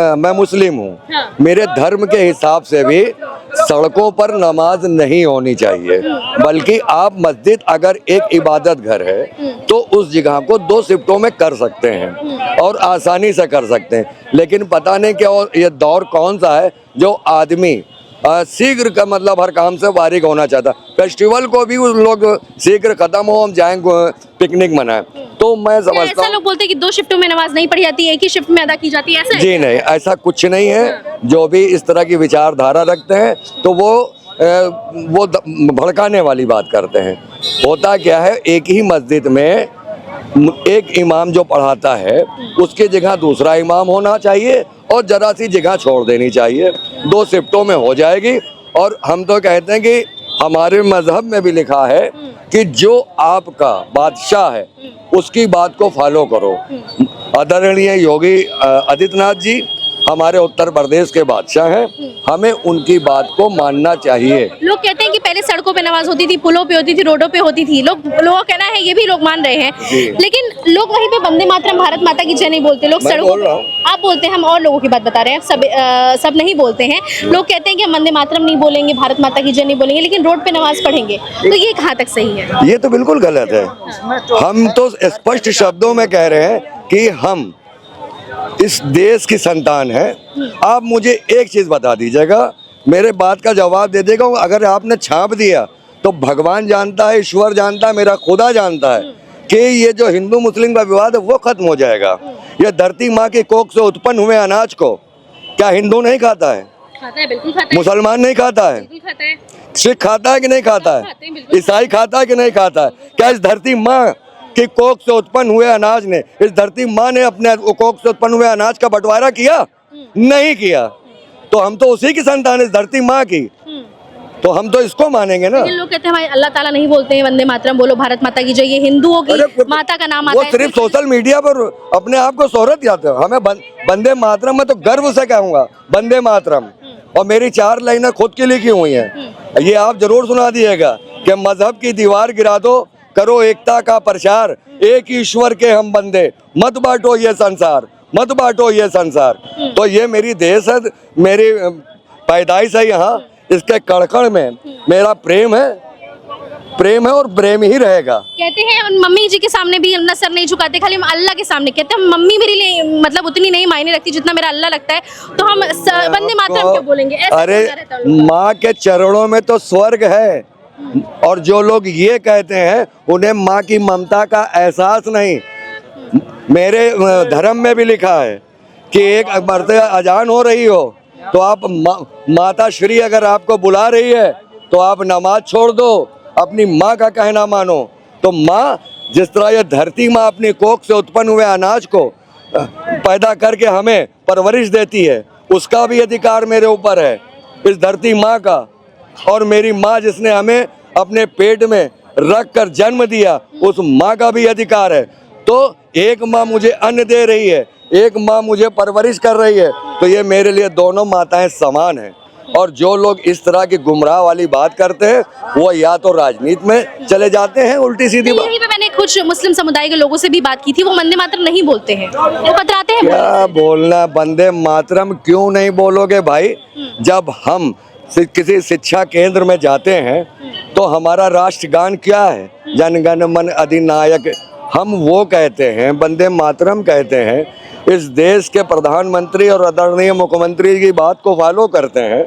मैं मुस्लिम हूँ। हाँ। मेरे धर्म के हिसाब से भी सड़कों पर नमाज नहीं होनी चाहिए, बल्कि आप मस्जिद अगर एक इबादत घर है तो उस जगह को 2 शिफ्टों में कर सकते हैं और आसानी से कर सकते हैं। लेकिन पता नहीं क्या ये दौर कौन सा है जो आदमी शीघ्र का मतलब हर काम से फारिग होना चाहता। फेस्टिवल को भी उस लोग शीघ्र खत्म हो, हम जाएंगे पिकनिक मनाएं। तो मैं क्या समझता ऐसा हूँ लोग बोलते हैं कि 2 शिफ्टों में नमाज नहीं पढ़ी जाती है, एक ही शिफ्ट में अदा की जाती है, ऐसा है? जी नहीं, ऐसा कुछ नहीं है। जो भी इस तरह की विचारधारा रखते हैं तो वो भड़काने वाली बात करते हैं। होता क्या है, एक ही मस्जिद में एक इमाम जो पढ़ाता है उसकी जगह दूसरा इमाम होना चाहिए और जरा सी जगह छोड़ देनी चाहिए, 2 शिफ्टों में हो जाएगी। और हम तो कहते हैं कि हमारे मजहब में भी लिखा है कि जो आपका बादशाह है उसकी बात को फॉलो करो। आदरणीय योगी आदित्यनाथ जी हमारे उत्तर प्रदेश के बादशाह हैं, हमें उनकी बात को मानना चाहिए। लोग कहते हैं कि पहले सड़कों पे नमाज होती थी, पुलों पे होती थी, रोडों पे होती थी, लोगों का कहना है, ये भी लोग मान रहे हैं। लेकिन लोग वहीं पे वंदे मातरम भारत माता की जय नहीं बोलते। लोग मैं सड़कों बोल रहा हूँ। आप बोलते हैं, हम और लोगों की बात बता रहे हैं, सब नहीं बोलते हैं। लोग कहते हैं कि हम वंदे मातरम नहीं बोलेंगे, भारत माता की जय नहीं बोलेंगे, लेकिन रोड पे नमाज पढ़ेंगे, तो ये कहाँ तक सही है? ये तो बिल्कुल गलत है। हम तो स्पष्ट शब्दों में कह रहे हैं कि हम इस देश की संतान है। आप मुझे एक चीज बता दीजिएगा, मेरे बात का जवाब दे देगा। अगर आपने छाप दिया तो भगवान जानता है, ईश्वर जानता है, मेरा खुदा जानता है कि ये जो हिंदू मुस्लिम का विवाद है वो खत्म हो जाएगा। ये धरती माँ की कोख से उत्पन्न हुए अनाज को क्या हिंदू नहीं खाता है? खाता है, बिल्कुल खाता है। मुसलमान नहीं खाता है? बिल्कुल खाता है। सिख खाता है कि नहीं खाता है? खाते हैं, बिल्कुल। ईसाई खाता है कि नहीं खाता है? क्या इस धरती माँ की कोख से उत्पन्न हुए अनाज ने, इस धरती माँ ने अपने कोख से उत्पन्न हुए अनाज का बंटवारा किया? नहीं किया। तो हम तो उसी की संतान, इस धरती माँ की, तो हम तो इसको मानेंगे ना। लेकिन लोग कहते हैं भाई अल्लाह ताला नहीं बोलते हैं वंदे मातरम, बोलो भारत माता की जय, ये हिंदुओं की माता का नाम आता वो है। सिर्फ सोशल मीडिया पर अपने आप को शोहरत जाते हैं। हमें वंदे मातरम में तो गर्व से कहूंगा, वंदे मातरम। और मेरी 4 लाइनें खुद की लिखी हुई हैं, ये आप जरूर सुना दिएगा कि मजहब की दीवार गिरा दो, करो एकता का प्रचार, एक ईश्वर के हम बंदे, मत बांटो ये संसार, मत बांटो ये संसार। तो ये मेरी देश है, मेरी पैदाइश है यहाँ, इसके कण-कण में मेरा प्रेम है और प्रेम ही रहेगा। कहते हैं उन मम्मी जी के सामने भी अपना सर नहीं झुकाते, खाली हम अल्लाह के सामने कहते हैं मम्मी मेरे लिए मतलब उतनी नहीं मायने रखती जितना मेरा अल्लाह लगता है, तो हम वंदे मातरम क्यों बोलेंगे? ऐसा अरे बोलता रहता है उनका। माँ के चरणों में तो स्वर्ग है, और जो लोग ये कहते हैं उन्हें माँ की ममता का एहसास नहीं। मेरे धर्म में भी लिखा है कि एक मरते अजान हो रही हो तो आप माता श्री अगर आपको बुला रही है तो आप नमाज छोड़ दो, अपनी माँ का कहना मानो। तो माँ जिस तरह ये धरती माँ अपनी कोख से उत्पन्न हुए अनाज को पैदा करके हमें परवरिश देती है, उसका भी अधिकार मेरे ऊपर है, इस धरती माँ का। और मेरी माँ जिसने हमें अपने पेट में रख कर जन्म दिया, उस माँ का भी अधिकार है। तो एक माँ मुझे अन्न दे रही है, एक माँ मुझे परवरिश कर रही है, तो ये मेरे लिए दोनों माताएं समान हैं। और जो लोग इस तरह की गुमराह वाली बात करते हैं वो या तो राजनीति में चले जाते हैं, उल्टी सीधी बात। यहीं पे मैंने कुछ मुस्लिम समुदाय के लोगों से भी बात की थी, वो वंदे मातरम नहीं बोलते हैं, वो कतराते हैं। क्या बोलना, वंदे मातरम क्यों नहीं बोलोगे भाई? जब हम किसी शिक्षा केंद्र में जाते हैं तो हमारा राष्ट्रगान क्या है? जन गण मन अधिनायक, हम वो कहते हैं, वंदे मातरम कहते हैं। इस देश के प्रधानमंत्री और आदरणीय मुख्यमंत्री की बात को फॉलो करते हैं,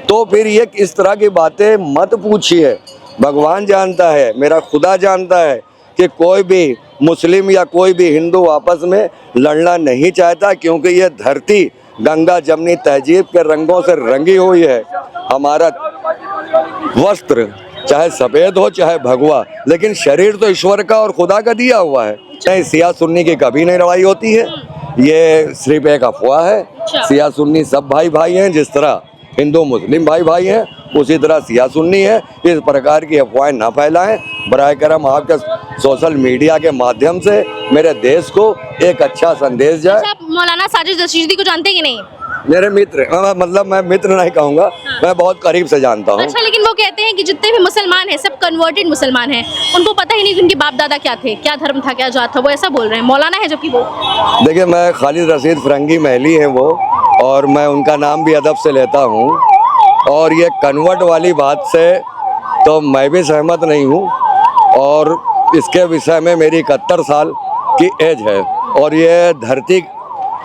तो फिर ये इस तरह की बातें मत पूछिए। भगवान जानता है, मेरा खुदा जानता है कि कोई भी मुस्लिम या कोई भी हिंदू आपस में लड़ना नहीं चाहता, क्योंकि ये धरती गंगा जमनी तहजीब के रंगों से रंगी हुई है। हमारा वस्त्र चाहे सफेद हो चाहे भगवा, लेकिन शरीर तो ईश्वर का और खुदा का दिया हुआ है। नहीं, सिया सुन्नी की कभी नहीं लड़ाई होती है, ये सिर्फ एक अफवाह है। सिया सुन्नी सब भाई भाई हैं, जिस तरह हिंदू मुस्लिम भाई भाई हैं उसी तरह सिया सुन्नी है। इस प्रकार की अफवाहें ना फैलाएं। बराए करम आपके सोशल मीडिया के माध्यम से मेरे देश को एक अच्छा संदेश जाए। अच्छा, मौलाना साजिद रशीदी को जानते कि नहीं? मेरे मित्र, मतलब मैं मित्र नहीं कहूँगा, मैं बहुत करीब से जानता हूँ। अच्छा, लेकिन वो कहते हैं कि जितने भी मुसलमान हैं सब कन्वर्टेड मुसलमान हैं, उनको पता ही नहीं कि उनके बाप दादा क्या थे, क्या धर्म था, क्या जात था, वो ऐसा बोल रहे हैं। मौलाना है जबकि वो। देखिए, मैं खालिद रशीद फरंगी महली हैं वो, और मैं उनका नाम भी अदब से लेता हूँ। और ये कन्वर्ट वाली बात से तो मैं भी सहमत नहीं हूँ, और इसके विषय में मेरी 71 साल की एज है, और ये धरती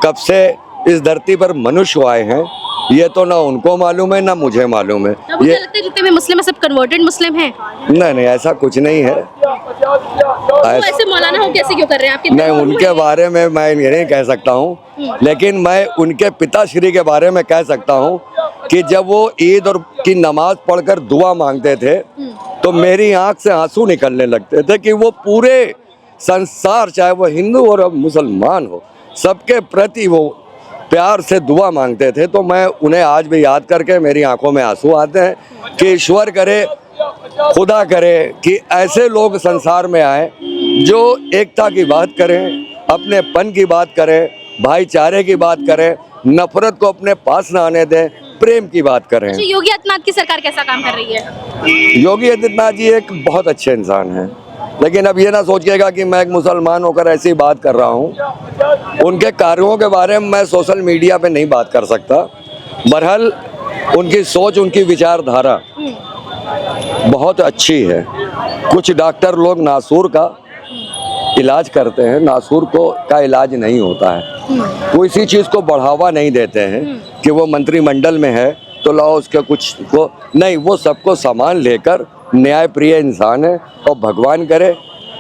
कब से इस धरती पर मनुष्य आए हैं ये तो ना उनको मालूम है ना मुझे मालूम है। अब मुझे लगता है जितने भी मुस्लिम है सब कन्वर्टेड मुस्लिम हैं। नहीं, ऐसा कुछ नहीं है। तो ऐसे मौलाना हो कैसे क्यों कर रहे हैं आपके? नहीं, उनके बारे में मैं ये नहीं कह सकता हूँ, लेकिन मैं उनके पिताश्री के बारे में कह सकता हूँ कि जब वो ईद और की नमाज पढ़कर दुआ मांगते थे तो मेरी आंख से आंसू निकलने लगते थे कि वो पूरे संसार, चाहे वो हिंदू और मुसलमान हो, सबके प्रति वो प्यार से दुआ मांगते थे। तो मैं उन्हें आज भी याद करके मेरी आंखों में आंसू आते हैं कि ईश्वर करे, खुदा करे कि ऐसे लोग संसार में आए जो एकता की बात करें, अपनेपन की बात करें, भाईचारे की बात करें, नफरत को अपने पास न आने दें, प्रेम की बात करें। अच्छा, योगी आदित्यनाथ की सरकार कैसा काम कर रही है? योगी आदित्यनाथ जी एक बहुत अच्छे इंसान हैं, लेकिन अब ये ना सोचिएगा कि मैं एक मुसलमान होकर ऐसी बात कर रहा हूँ। उनके कार्यों के बारे में मैं सोशल मीडिया पे नहीं बात कर सकता। बहरहाल उनकी सोच, उनकी विचारधारा बहुत अच्छी है। कुछ डॉक्टर लोग नासूर का इलाज करते हैं, नासूर को का इलाज नहीं होता है। वो इसी चीज़ को बढ़ावा नहीं देते हैं कि वो मंत्रिमंडल में है तो लाओ उसके कुछ को नहीं, वो सबको सामान लेकर न्याय प्रिय इंसान है, और भगवान करे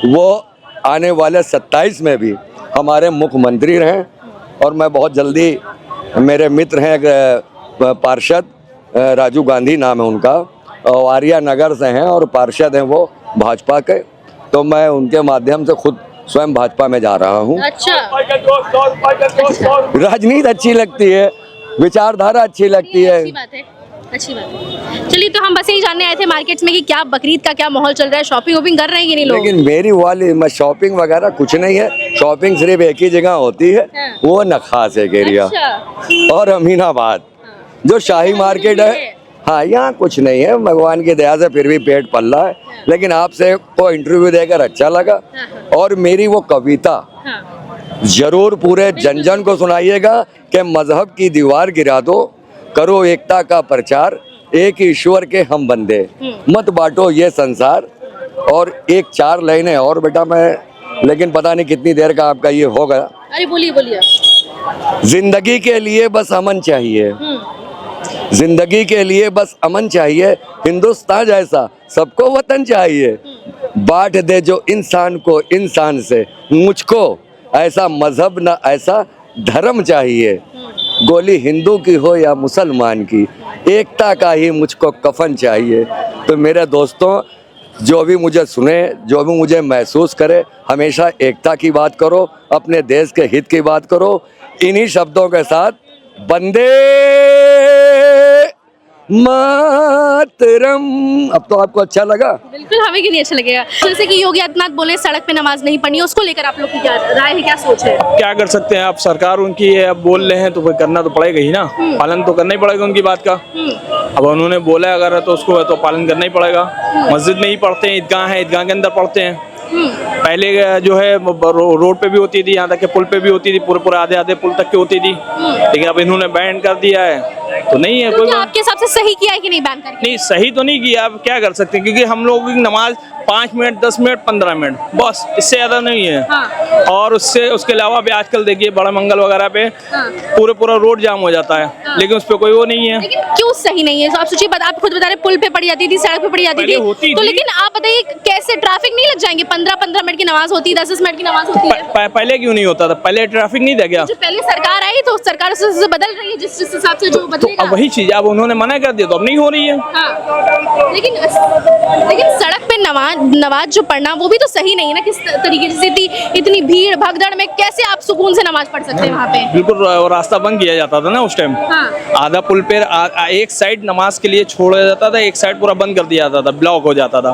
वो आने वाले 27 में भी हमारे मुख्यमंत्री रहें। और मैं बहुत जल्दी, मेरे मित्र हैं एक पार्षद राजू गांधी नाम है उनका, और आर्या नगर से हैं और पार्षद हैं वो भाजपा के, तो मैं उनके माध्यम से खुद स्वयं भाजपा में जा रहा हूँ। अच्छा, राजनीति अच्छी लगती है, विचारधारा अच्छी लगती है। अच्छी बात है, अच्छी बात है। चलिए, तो हम बस यही जानने आए थे मार्केट्स में कि क्या बकरीद का क्या माहौल चल रहा है, शॉपिंग वॉपिंग कर रहे हैं कि नहीं लोग? लेकिन मेरी वाली मैं शॉपिंग वगैरह कुछ नहीं है। शॉपिंग सिर्फ एक ही जगह होती है, वो नखास एक एरिया और अमीनाबाद जो शाही मार्केट है। हाँ, यहाँ कुछ नहीं है, भगवान की दया से फिर भी पेट पल रहा है। लेकिन आपसे को इंटरव्यू देकर अच्छा लगा, और मेरी वो कविता जरूर पूरे जन जन को सुनाइएगा कि मजहब की दीवार गिरा दो, करो एकता का प्रचार, एक ईश्वर के हम बंदे, मत बांटो ये संसार। और एक 4 लाइनें और बेटा मैं, लेकिन पता नहीं कितनी देर का आपका ये होगा। अरे बोलिए बोलिए। जिंदगी के लिए बस अमन चाहिए, जिंदगी के लिए बस अमन चाहिए, हिंदुस्तान जैसा सबको वतन चाहिए। बांट दे जो इंसान को इंसान से, मुझको ऐसा मजहब न ऐसा धर्म चाहिए। गोली हिंदू की हो या मुसलमान की, एकता का ही मुझको कफन चाहिए। तो मेरे दोस्तों, जो भी मुझे सुने, जो भी मुझे महसूस करे, हमेशा एकता की बात करो, अपने देश के हित की बात करो। इन्हीं शब्दों के साथ वंदे मातरम। अब तो आपको अच्छा लगा? बिल्कुल, हमें क्यों नहीं अच्छा लगेगा। जैसे कि योगी आदित्यनाथ बोले सड़क पे नमाज नहीं पढ़नी, उसको लेकर आप लोग की क्या राय है, क्या सोच है? क्या कर सकते हैं, आप सरकार उनकी है, अब बोल रहे हैं तो फिर करना तो पड़ेगा ही ना, पालन तो करना ही पड़ेगा उनकी बात का। अब उन्होंने बोला अगर तो उसको तो पालन करना ही पड़ेगा। मस्जिद में ही पढ़ते हैं, ईदगाह है, ईदगाह के अंदर पढ़ते हैं। पहले जो है रोड पे भी होती थी, यहाँ तक के पुल पे भी होती थी, पूरे आधे पुल तक की होती थी। लेकिन अब इन्होंने बैन कर दिया है तो नहीं है कोई। आपके हिसाब से सही किया है कि नहीं बैन करके? नहीं, सही तो नहीं किया, अब क्या कर सकते हैं, क्योंकि हम लोग की नमाज 5 मिनट 10 मिनट 15 मिनट बस, इससे ज्यादा नहीं है। हाँ। और उसके अलावा भी आजकल देखिए बड़ा मंगल वगैरह पे पूरा रोड जाम हो जाता है, लेकिन उस पर कोई वो नहीं है। लेकिन क्यों सही नहीं है? तो आप सोचिए, आप खुद बता रहे पुल पे पड़ी जाती थी, सड़क पे पड़ी जाती थी, तो लेकिन आप बताइए कैसे ट्रैफिक नहीं लग जाएंगे? 15-15 मिनट की नमाज होती है, 10-10 मिनट की नमाज होती है। पहले क्यों नहीं होता था? पहले ट्रैफिक नहीं था क्या? जो पहले सरकार आई तो सरकार उस बदल रही है, जिस हिसाब से जो बदलेगा। अब वही चीज अब उन्होंने मना कर दिया तो अब नहीं हो रही है। हाँ। लेकिन सड़क पे नमाज जो पढ़ना वो भी तो सही नहीं है ना। किस तरीके से इतनी भीड़ भगदड़ में कैसे आप सुकून से नमाज पढ़ सकते हैं वहाँ पे? बिल्कुल, रास्ता बंद किया जाता था ना उस टाइम। हाँ। आधा पुल पे एक साइड नमाज के लिए छोड़ा जाता था, एक साइड पूरा बंद कर दिया जाता था, ब्लॉक हो जाता था,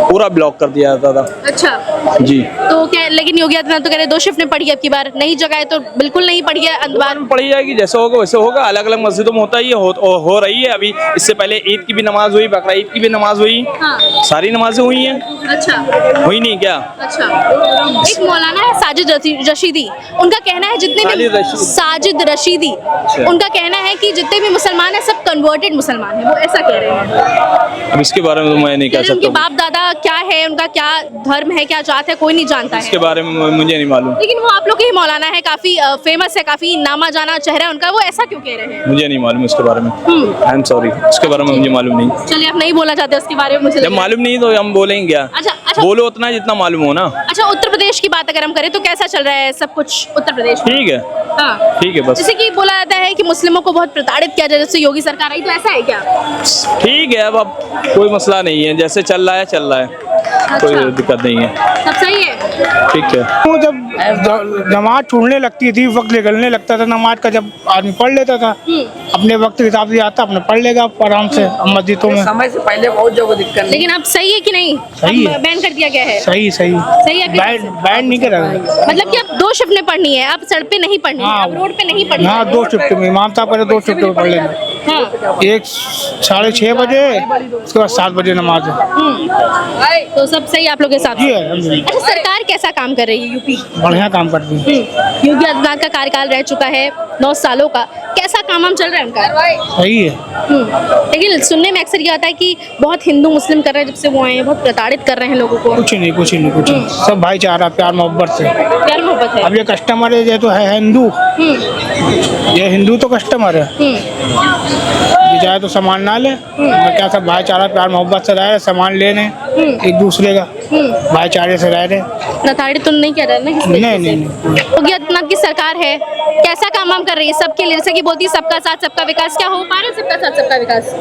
पूरा ब्लॉक कर दिया जाता था। अच्छा जी। तो क्या, लेकिन योगी आदित्यनाथ तो कह रहे 2 शिफ्ट में पढ़ी है, अब की बार नई जगह है तो बिल्कुल नहीं पढ़ी है, अंदबार पढ़ी जाएगी, जैसे होगा वैसे होगा। अलग अलग मस्जिदों में होता ही हो रही है। अभी इससे पहले ईद की भी नमाज हुई, बकरा ईद की भी नमाज हुई, सारी नमाजें हुई नहीं है, अच्छा हुई नहीं क्या? अच्छा। एक मौलाना है साजिद रशीदी, उनका कहना है जितने भी साजिद रशीदी, उनका कहना है कि जितने भी मुसलमान हैं सब कन्वर्टेड मुसलमान हैं, वो ऐसा कह रहे हैं। अब इसके बारे में तो मैं नहीं कह उनके सकता, बाप दादा क्या है, उनका क्या धर्म है, क्या जात है, कोई नहीं जानता इसके है। बारे में मुझे नहीं मालूम, लेकिन वो आप लोग के ही मौलाना है, काफी फेमस है, काफी नामा जाना चेहरा है उनका, वो ऐसा क्यों कह रहे हैं? मुझे नहीं मालूम इसके बारे में, आई एम सॉरी, इसके बारे में मुझे मालूम नहीं। चलिए आप नहीं बोलना चाहते उसके बारे में, मुझे जब लगा। मालूम नहीं तो हम बोलेंगे क्या? अच्छा अच्छा बोलो उतना जितना मालूम हो ना। अच्छा, उत्तर प्रदेश की बात अगर हम करें तो कैसा चल रहा है सब कुछ उत्तर प्रदेश में? ठीक है, हाँ ठीक है, बस जैसे कि बोला जाता है कि मुस्लिमों को बहुत प्रताड़ित किया जाए, जैसे योगी सरकार आई, तो ऐसा है क्या? ठीक है। अब कोई मसला नहीं है, जैसे चल रहा है चल रहा है, कोई अच्छा। दिक्कत नहीं है, सब सही है। ठीक है। वो जब नमाज छूटने लगती थी, वक्त निकलने लगता था नमाज का, जब आदमी पढ़ लेता था अपने वक्त के हिसाब से आता, अपने पढ़ लेगा आराम से मस्जिदों में। समय से पहले बहुत जगह दिक्कत नहीं। लेकिन अब सही है कि नहीं? सही है। अब बैन कर दिया गया है। सही सही सही है कि- बैन नहीं करा। मतलब कि अब 2 शिफ्ट में पढ़नी है, अब सड़क पे नहीं पढ़नी है, हाँ। अब रोड पे नहीं पढ़नी हाँ, है। 2 शिफ्ट में इमाम साहब पहले 2 शिफ्ट में पढ़ लेंगे, हाँ। एक 6:30 बजे, उसके बाद 7 बजे नमाज है। तो सब सही आप लोग के हिसाब जी से? है, अल्हम्दुलिल्लाह। अच्छा, सरकार कैसा काम कर रही है यूपी? बढ़िया काम करती है। योगी आदित्यनाथ का कार्यकाल रह चुका है 9 सालों का, कैसा काम हम चल रहा है उनका? सही है। लेकिन सुनने में अक्सर ये आता है कि बहुत हिंदू मुस्लिम कर रहे हैं, जब से वो आए हैं बहुत प्रताड़ित कर रहे हैं लोगों को। कुछ नहीं कुछ नहीं कुछ नहीं, सब भाईचारा प्यार मोहब्बत से। प्यार मोहब्बत है। अब ये कस्टमर है, ये तो है हिंदू, ये हिंदू तो कस्टमर है, ये चाहे तो सामान ना ले, मैं क्या सब भाईचारा प्यार मोहब्बत से रह रहे, सामान ले रहे एक दूसरे का, भाईचारे से रह रहे। प्रताड़ित तो नहीं कर रहे ना किसी नहीं तरीके से? नहीं योगी आदित्यनाथ की सरकार है, कैसा काम हम कर रही है सबके लिए? जैसे कि बोलती है सबका साथ सबका विकास, क्या हो पा रहा है सबका साथ सबका विकास?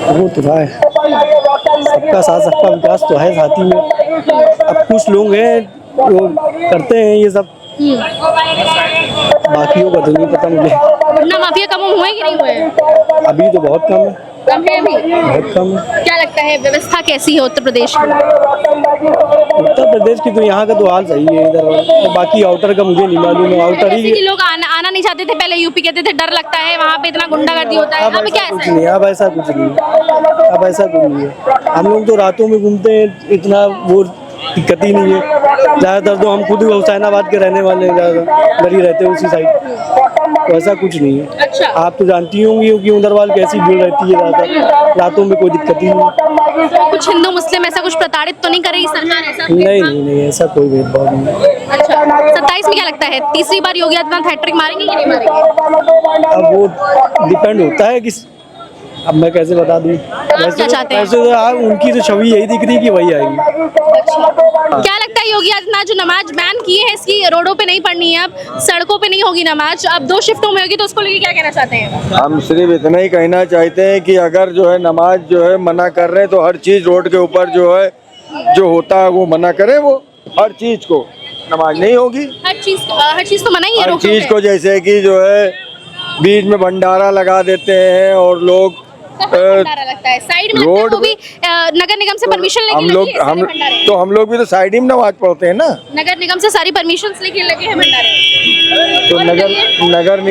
वो तो है, सबका साथ सबका विकास तो है साथ ही में। अब कुछ लोग हैं वो करते हैं ये सब, बाकियों का तो नहीं पता मुझे। गुंडा माफिया कम हुए कि नहीं हुए? अभी तो बहुत कम है, कम है अभी। बहुत कम है। क्या लगता है व्यवस्था कैसी है उत्तर प्रदेश में? उत्तर प्रदेश की तो यहाँ का तो हाल सही है इधर, तो बाकी आउटर का मुझे नहीं मालूम है। आउटर जैसे ही कि लोग आना नहीं चाहते थे पहले, यूपी कहते थे डर लगता है वहाँ पे, इतना गुंडागर्दी होता है, अब क्या कुछ ऐसा है? नहीं, अब ऐसा कुछ नहीं, अब ऐसा कुछ नहीं है। हम लोग तो रातों में घूमते हैं, इतना वो दिक्कत ही नहीं है। ज़्यादातर तो हम खुद हुसैनाबाद के रहने वाले हैं, ज़्यादा घर ही रहते हैं उसी साइड, तो ऐसा कुछ नहीं है। अच्छा। आप तो जानती होंगी कि उधरवाल कैसी भीड़ रहती है, ज़्यादा रातों में कोई दिक्कत ही नहीं। कुछ हिंदू मुस्लिम ऐसा कुछ प्रताड़ित तो नहीं कर रही सरकार? ऐसा नहीं नहीं नहीं, ऐसा कोई भेदभाव नहीं। अच्छा, 27 में क्या लगता है तीसरी बार योगी आदित्यनाथ हैट्रिक मारेंगे कि नहीं मारेंगे? अब वो डिपेंड होता है कि, अब मैं कैसे बता दूं। क्या चाहते हैं? वैसे तो उनकी तो छवि यही दिख रही है कि वही आएगी। क्या लगता है योगी आदित्यनाथ जो नमाज बैन किए हैं, इसकी रोडों पे नहीं पढ़नी है, अब सड़कों पे नहीं होगी नमाज, अब 2 शिफ्टों में होगी, तो उसको लेके क्या कहना चाहते हैं? हम सिर्फ इतना ही कहना चाहते हैं कि अगर जो है नमाज जो है मना कर रहे हैं तो हर चीज रोड के ऊपर जो है जो होता है वो मना करें, वो हर चीज को नमाज नहीं होगी। हर चीज तो मना ही है, हर रोकटोक चीज है। को जैसे कि जो है बीच में भंडारा लगा देते हैं और लोग कहाँ भंडारा लगता है? साइड में लगता है, रोड वो भी नगर निगम से परमिशन लेके हम लगी लोग है सारे भंडारे? तो हम लोग भी तो साइड ही में नमाज पढ़ते हैं ना। नगर निगम से सारी परमिशन लेके लगे हैं भंडारे? तो और नगर बताइए। नगर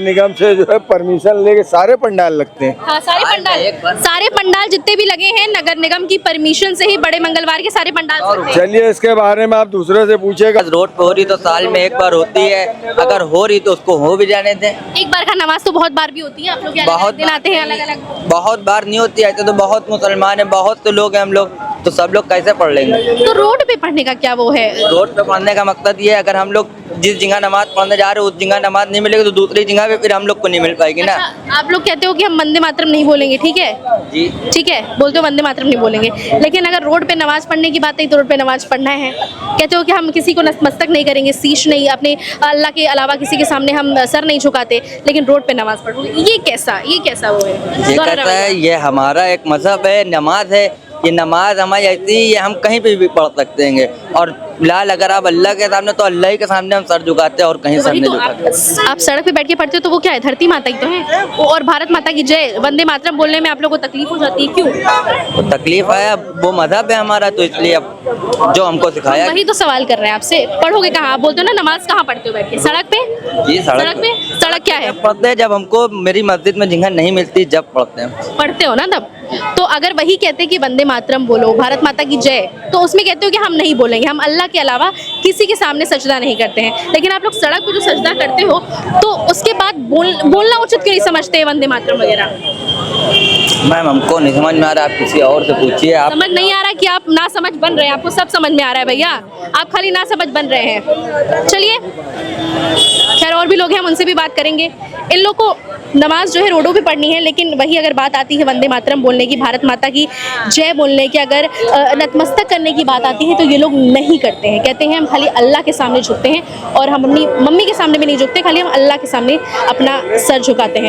निगम से जो है परमिशन लेके सारे पंडाल लगते हैं। हाँ, सारे पंडाल जितने भी लगे हैं नगर निगम की परमिशन से ही, बड़े मंगलवार के सारे पंडाल लगते हैं। चलिए इसके बारे में आप दूसरे से पूछेगा। रोड पे हो रही तो साल में एक बार होती है, अगर हो रही तो उसको हो भी जाने दें। एक बार का नमाज तो बहुत बार भी होती है, आप लोग बहुत दिन आते हैं अलग अलग? बहुत बार नहीं होती है, तो बहुत मुसलमान है, बहुत तो लोग हैं हम लोग, तो सब लोग कैसे पढ़ लेंगे? तो रोड पे पढ़ने का क्या वो है? रोड पे पढ़ने का मकसद ये है, अगर हम लोग जिस जगह नमाज पढ़ने जा रहे हो उस जगह नमाज नहीं मिलेगी तो दूसरी जगह पे फिर हम लोग को नहीं मिल पाएगी ना। अच्छा, आप लोग कहते हो कि हम वंदे मातरम नहीं बोलेंगे, ठीक है? जी ठीक है, बोलते हो वंदे मातरम नहीं बोलेंगे, लेकिन अगर रोड पे नमाज पढ़ने की बात है तो रोड पे नमाज पढ़ना है। कहते हो कि हम किसी को नतमस्तक नहीं करेंगे, शीश नहीं, अपने अल्लाह के अलावा किसी के सामने हम सर नहीं झुकाते, लेकिन रोड पे नमाज पढ़ोगे, ये कैसा वो है? ये दोहरा कहता है, रवैया। ये हमारा एक मजहब है, नमाज है, ये नमाज हमारी ऐसी ही है, हम कहीं पे भी पढ़ सकते हैं और फिलहाल अगर आप अल्लाह के सामने, तो अल्लाह ही के सामने हम सर झुकाते हैं और कहीं सर वही नहीं तो झुकाते। आप सड़क पे बैठ के पढ़ते हो तो वो क्या है, धरती माता ही तो है और भारत माता की जय वंदे मातरम बोलने में आप लोगों को तकलीफ हो जाती है, क्यों? तो तकलीफ है, अब वो मजहब है हमारा, तो इसलिए अब जो हमको सिखाया वही तो सवाल कर रहे हैं आपसे, पढ़ोगे कहाँ? आप बोलते हो ना नमाज कहाँ पढ़ते हो बैठ के? सड़क पे? ये सड़क पे? सड़क क्या है? पढ़ते हैं जब हमको मेरी मस्जिद में जगह नहीं मिलती, जब पढ़ते हैं। पढ़ते हो ना तब। तो अगर वही कहते कि वंदे मातरम बोलो, भारत माता की जय, तो उसमें कहते हो कि हम नहीं बोलेंगे, हम अल्लाह के अलावा किसी के सामने सजदा नहीं करते हैं। लेकिन आप लोग सड़क पे जो सजदा करते हो तो उसके बाद बोलना उचित क्यों नहीं समझते वंदे मातरम वगैरह? मैम हमको नहीं समझ में आ रहा, आप किसी और से पूछिए। आप समझ नहीं आ रहा कि आप ना समझ बन रहे हैं, आपको सब समझ में आ रहा है भैया, आप खाली ना समझ बन रहे हैं। चलिए खैर और भी लोग हैं, हम उनसे भी बात करेंगे। इन लोग को नमाज जो है रोडों पे पढ़नी है, लेकिन वही अगर बात आती है वंदे मातरम बोलने की, भारत माता की जय बोलने की, अगर नतमस्तक करने की बात आती है तो ये लोग नहीं करते हैं। कहते हैं हम खाली अल्लाह के सामने झुकते हैं और हम अपनी मम्मी के सामने भी नहीं झुकते, खाली हम अल्लाह के सामने अपना सर झुकाते हैं।